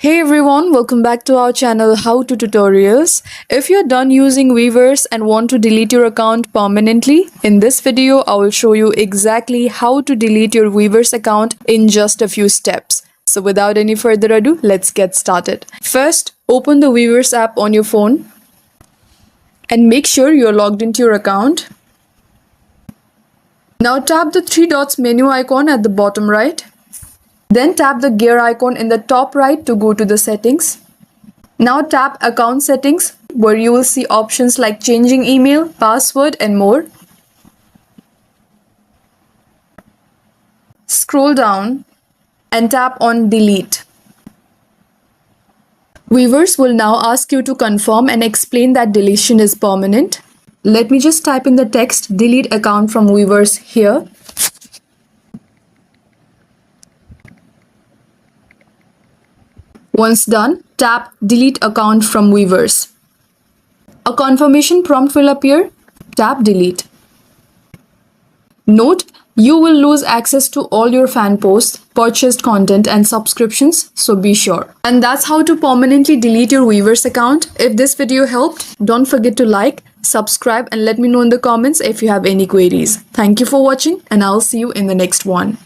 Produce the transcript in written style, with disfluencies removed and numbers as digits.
Hey everyone, welcome back to our channel How to Tutorials. If you're done using Weverse and want to delete your account permanently, in this video I will show you exactly how to delete your Weverse account in just a few steps. So without any further ado, let's get started. First, open the Weverse app on your phone and make sure you're logged into your account. Now tap the three dots menu icon at the bottom right. Then tap the gear icon in the top right to go to the settings. Now tap account settings where you will see options like changing email, password and more. Scroll down and tap on delete. Weverse will now ask you to confirm and explain that deletion is permanent. Let me just type in the text delete account from Weverse here. Once done, tap Delete Account from Weverse. A confirmation prompt will appear. Tap Delete. Note, you will lose access to all your fan posts, purchased content and subscriptions, so be sure. And that's how to permanently delete your Weverse account. If this video helped, don't forget to like, subscribe and let me know in the comments if you have any queries. Thank you for watching and I'll see you in the next one.